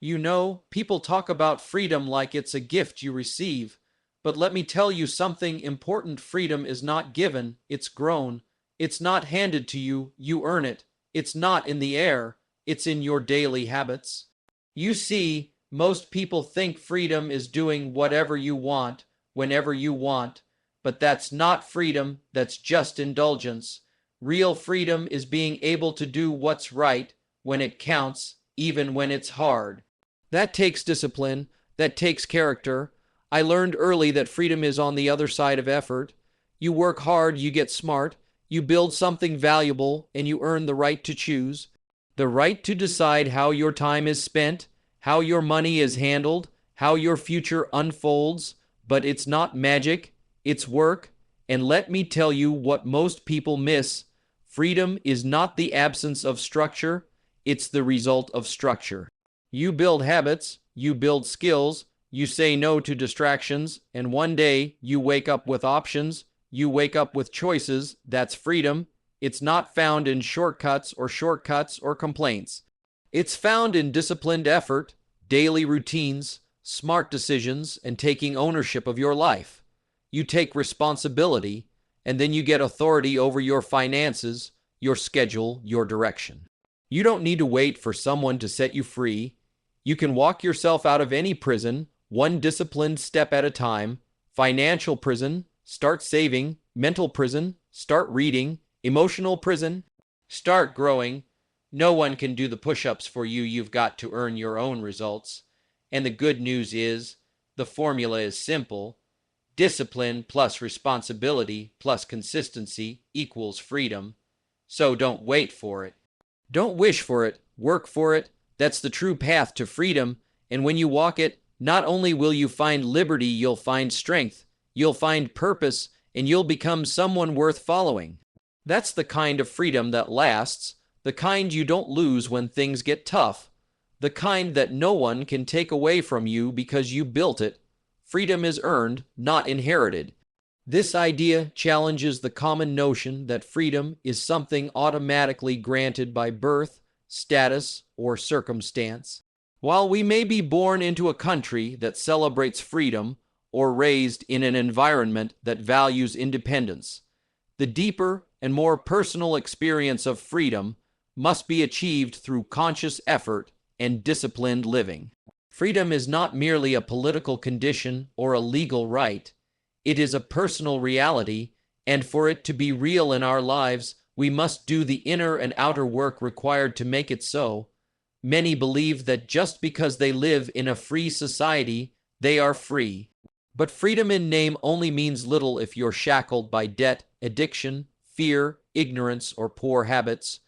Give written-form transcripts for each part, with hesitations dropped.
You know, people talk about freedom like it's a gift you receive. But let me tell you something important. Freedom is not given, it's grown. It's not handed to you, you earn it. It's not in the air, it's in your daily habits. You see, most people think freedom is doing whatever you want, whenever you want. But that's not freedom, that's just indulgence. Real freedom is being able to do what's right when it counts, even when it's hard. That takes discipline, that takes character. I learned early that freedom is on the other side of effort. You work hard, you get smart, you build something valuable, and you earn the right to choose. The right to decide how your time is spent, how your money is handled, how your future unfolds. But it's not magic, it's work. And let me tell you what most people miss. Freedom is not the absence of structure, it's the result of structure. You build habits, you build skills, you say no to distractions, and one day you wake up with options, you wake up with choices. That's freedom. It's not found in shortcuts or complaints. It's found in disciplined effort, daily routines, smart decisions, and taking ownership of your life. You take responsibility, and then you get authority over your finances, your schedule, your direction. You don't need to wait for someone to set you free. You can walk yourself out of any prison, one disciplined step at a time. Financial prison, start saving. Mental prison, start reading. Emotional prison, start growing. No one can do the push-ups for you. You've got to earn your own results. And the good news is, the formula is simple. Discipline plus responsibility plus consistency equals freedom. So don't wait for it. Don't wish for it, work for it. That's the true path to freedom. And when you walk it, not only will you find liberty, you'll find strength, you'll find purpose, and you'll become someone worth following. That's the kind of freedom that lasts, the kind you don't lose when things get tough, the kind that no one can take away from you because you built it. Freedom is earned, not inherited. This idea challenges the common notion that freedom is something automatically granted by birth, status, or circumstance. While we may be born into a country that celebrates freedom or raised in an environment that values independence, the deeper and more personal experience of freedom must be achieved through conscious effort and disciplined living. Freedom is not merely a political condition or a legal right. It is a personal reality, and for it to be real in our lives, we must do the inner and outer work required to make it so. Many believe that just because they live in a free society, they are free. But freedom in name only means little if you're shackled by debt, addiction, fear, ignorance, or poor habits.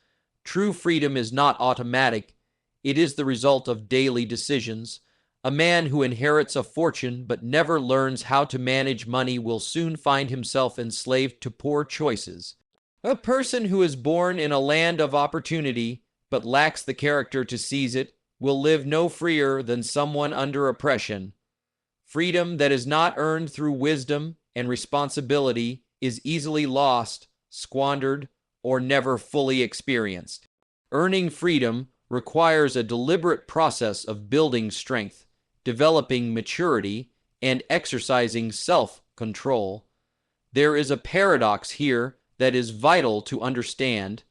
True freedom is not automatic. It is the result of daily decisions. A man who inherits a fortune but never learns how to manage money will soon find himself enslaved to poor choices. A person who is born in a land of opportunity but lacks the character to seize it will live no freer than someone under oppression. Freedom that is not earned through wisdom and responsibility is easily lost, squandered, or never fully experienced. Earning freedom requires a deliberate process of building strength, developing maturity, and exercising self-control. There is a paradox here that is vital to understand.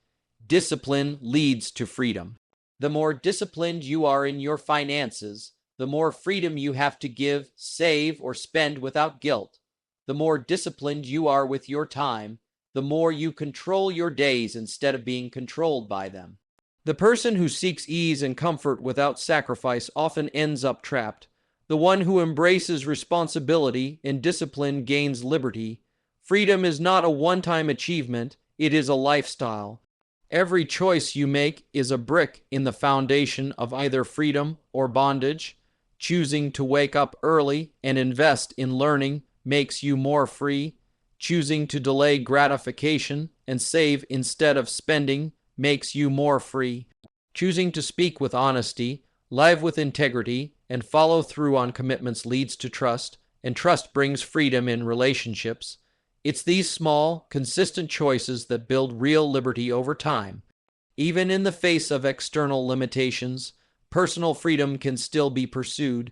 Discipline leads to freedom. The more disciplined you are in your finances, the more freedom you have to give, save, or spend without guilt. The more disciplined you are with your time, the more you control your days instead of being controlled by them. The person who seeks ease and comfort without sacrifice often ends up trapped. The one who embraces responsibility and discipline gains liberty. Freedom is not a one-time achievement, it is a lifestyle. Every choice you make is a brick in the foundation of either freedom or bondage. Choosing to wake up early and invest in learning makes you more free. Choosing to delay gratification and save instead of spending makes you more free. Choosing to speak with honesty, live with integrity, and follow through on commitments leads to trust, and trust brings freedom in relationships. It's these small, consistent choices that build real liberty over time. Even in the face of external limitations, personal freedom can still be pursued.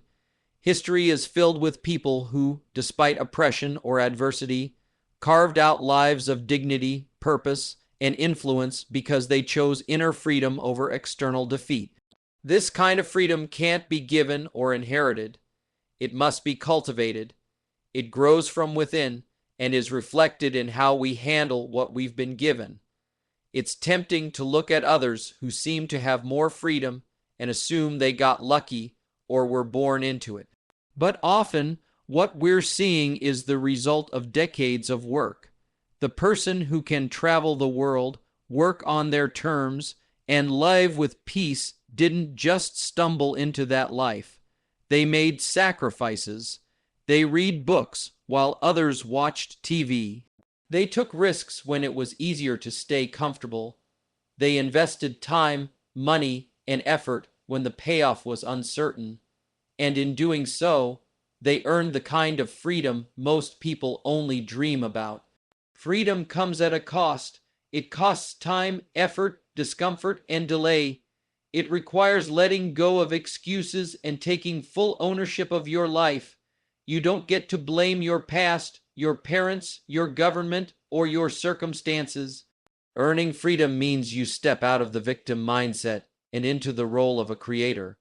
History is filled with people who, despite oppression or adversity, carved out lives of dignity, purpose, and influence because they chose inner freedom over external defeat. This kind of freedom can't be given or inherited. It must be cultivated. It grows from within and is reflected in how we handle what we've been given. It's tempting to look at others who seem to have more freedom and assume they got lucky or were born into it. But often, what we're seeing is the result of decades of work. The person who can travel the world, work on their terms, and live with peace didn't just stumble into that life. They made sacrifices. They read books while others watched TV. They took risks when it was easier to stay comfortable. They invested time, money, and effort when the payoff was uncertain. And in doing so, they earned the kind of freedom most people only dream about. Freedom comes at a cost. It costs time, effort, discomfort, and delay. It requires letting go of excuses and taking full ownership of your life. You don't get to blame your past, your parents, your government, or your circumstances. Earning freedom means you step out of the victim mindset and into the role of a creator.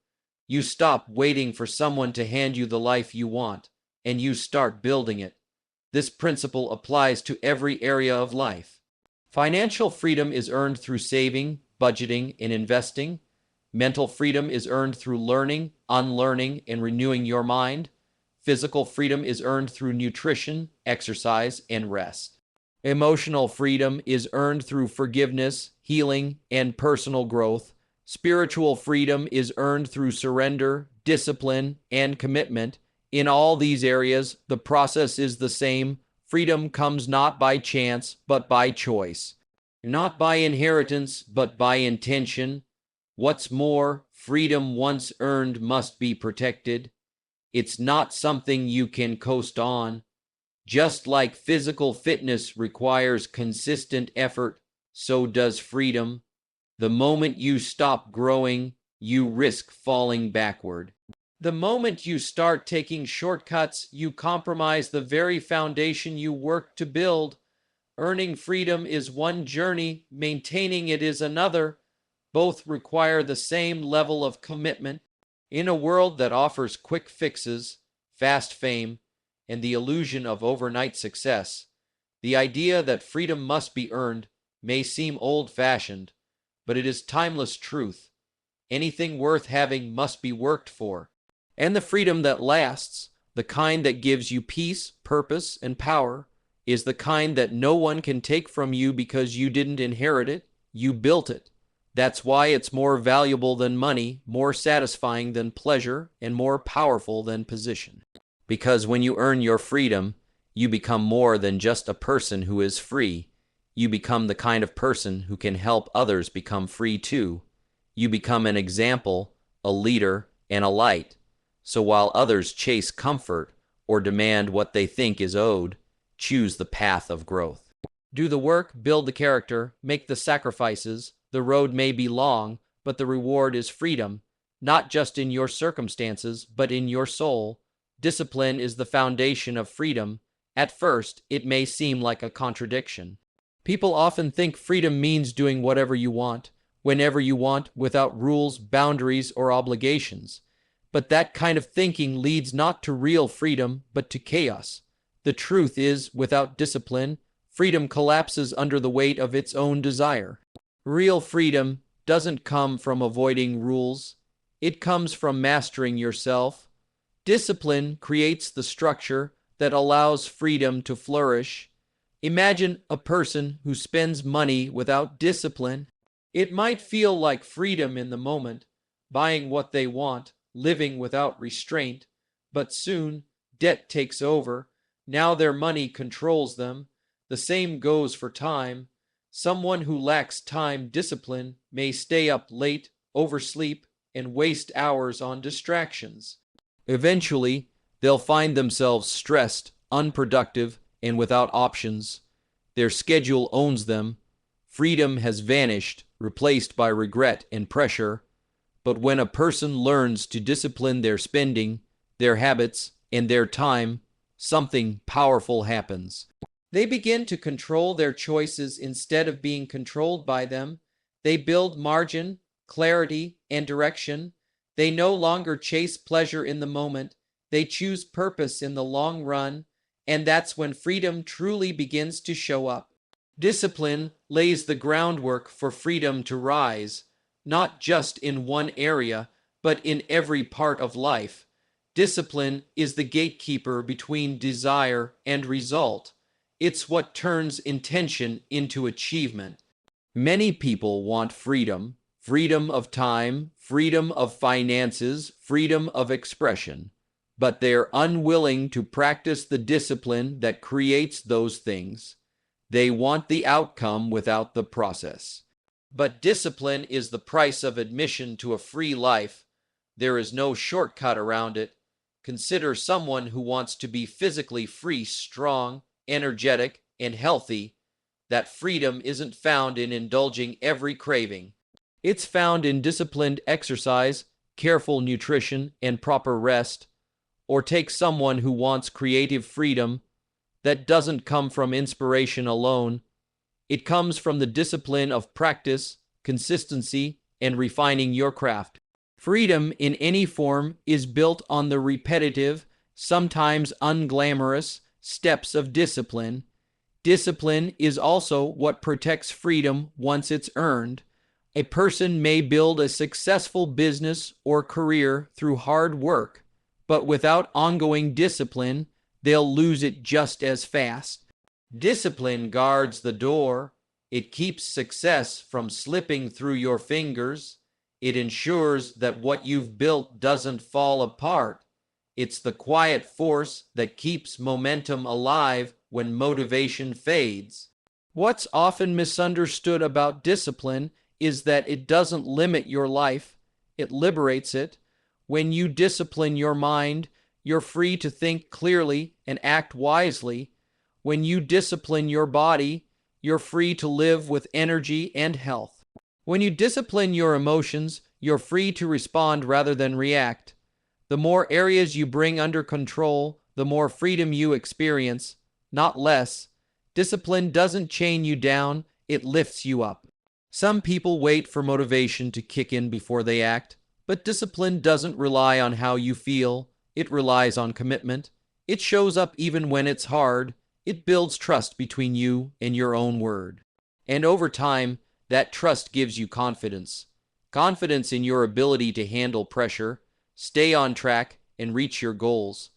You stop waiting for someone to hand you the life you want, and you start building it. This principle applies to every area of life. Financial freedom is earned through saving, budgeting, and investing. Mental freedom is earned through learning, unlearning, and renewing your mind. Physical freedom is earned through nutrition, exercise, and rest. Emotional freedom is earned through forgiveness, healing, and personal growth. Spiritual freedom is earned through surrender, discipline, and commitment. In all these areas, the process is the same. Freedom comes not by chance, but by choice. Not by inheritance, but by intention. What's more, freedom once earned must be protected. It's not something you can coast on. Just like physical fitness requires consistent effort, so does freedom. The moment you stop growing, you risk falling backward. The moment you start taking shortcuts, you compromise the very foundation you worked to build. Earning freedom is one journey, maintaining it is another. Both require the same level of commitment. In a world that offers quick fixes, fast fame, and the illusion of overnight success, the idea that freedom must be earned may seem old-fashioned, but it is timeless truth. Anything worth having must be worked for. And the freedom that lasts, the kind that gives you peace, purpose, and power, is the kind that no one can take from you because you didn't inherit it, you built it. That's why it's more valuable than money, more satisfying than pleasure, and more powerful than position. Because when you earn your freedom, you become more than just a person who is free. You become the kind of person who can help others become free too. You become an example, a leader, and a light. So while others chase comfort or demand what they think is owed, choose the path of growth. Do the work, build the character, make the sacrifices. The road may be long, but the reward is freedom, not just in your circumstances, but in your soul. Discipline is the foundation of freedom. At first, it may seem like a contradiction. People often think freedom means doing whatever you want, whenever you want, without rules, boundaries, or obligations. But that kind of thinking leads not to real freedom, but to chaos. The truth is, without discipline, freedom collapses under the weight of its own desire. Real freedom doesn't come from avoiding rules. It comes from mastering yourself. Discipline creates the structure that allows freedom to flourish. Imagine a person who spends money without discipline. It might feel like freedom in the moment, buying what they want, living without restraint, but soon debt takes over. Now their money controls them. The same goes for time. Someone who lacks time discipline may stay up late, oversleep, and waste hours on distractions. Eventually, they'll find themselves stressed, unproductive, and without options. Their schedule owns them. Freedom has vanished, replaced by regret and pressure. But when a person learns to discipline their spending, their habits, and their time, something powerful happens. They begin to control their choices instead of being controlled by them. They build margin, clarity, and direction. They no longer chase pleasure in the moment. They choose purpose in the long run, and that's when freedom truly begins to show up. Discipline lays the groundwork for freedom to rise, not just in one area, but in every part of life. Discipline is the gatekeeper between desire and result. It's what turns intention into achievement. Many people want freedom, freedom of time, freedom of finances, freedom of expression, but they're unwilling to practice the discipline that creates those things. They want the outcome without the process. But discipline is the price of admission to a free life. There is no shortcut around it. Consider someone who wants to be physically free, strong, energetic, and healthy. That freedom isn't found in indulging every craving. It's found in disciplined exercise, careful nutrition, and proper rest. Or take someone who wants creative freedom that doesn't come from inspiration alone. It comes from the discipline of practice, consistency, and refining your craft. Freedom in any form is built on the repetitive, sometimes unglamorous, steps of discipline. Discipline is also what protects freedom once it's earned. A person may build a successful business or career through hard work, but without ongoing discipline, they'll lose it just as fast. Discipline guards the door. It keeps success from slipping through your fingers. It ensures that what you've built doesn't fall apart. It's the quiet force that keeps momentum alive when motivation fades. What's often misunderstood about discipline is that it doesn't limit your life, it liberates it. When you discipline your mind, you're free to think clearly and act wisely. When you discipline your body, you're free to live with energy and health. When you discipline your emotions, you're free to respond rather than react. The more areas you bring under control, the more freedom you experience, not less. Discipline doesn't chain you down, it lifts you up. Some people wait for motivation to kick in before they act, but discipline doesn't rely on how you feel, it relies on commitment. It shows up even when it's hard. It builds trust between you and your own word. And over time, that trust gives you confidence. Confidence in your ability to handle pressure, stay on track, and reach your goals.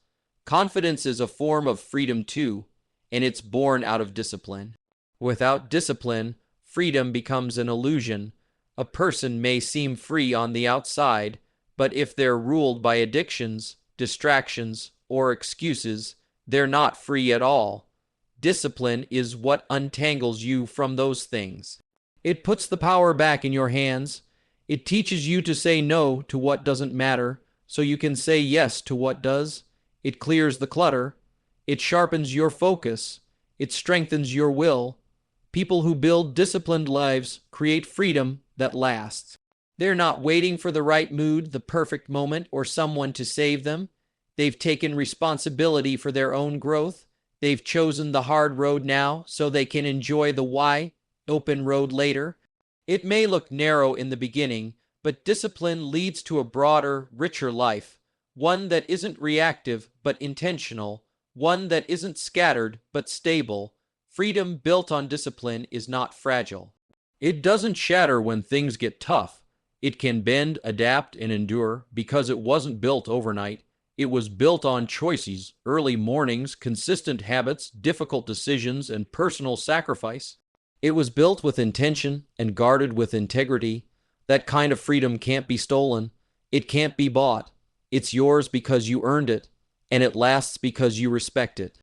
Confidence is a form of freedom too, and it's born out of discipline. Without discipline, freedom becomes an illusion. A person may seem free on the outside, but if they're ruled by addictions, distractions, or excuses, they're not free at all. Discipline is what untangles you from those things. It puts the power back in your hands. It teaches you to say no to what doesn't matter, so you can say yes to what does. It clears the clutter. It sharpens your focus. It strengthens your will. People who build disciplined lives create freedom that lasts. They're not waiting for the right mood, the perfect moment, or someone to save them. They've taken responsibility for their own growth. They've chosen the hard road now so they can enjoy the wide, open road later. It may look narrow in the beginning, but discipline leads to a broader, richer life, one that isn't reactive but intentional, one that isn't scattered but stable. Freedom built on discipline is not fragile. It doesn't shatter when things get tough. It can bend, adapt, and endure because it wasn't built overnight. It was built on choices, early mornings, consistent habits, difficult decisions, and personal sacrifice. It was built with intention and guarded with integrity. That kind of freedom can't be stolen. It can't be bought. It's yours because you earned it, and it lasts because you respect it.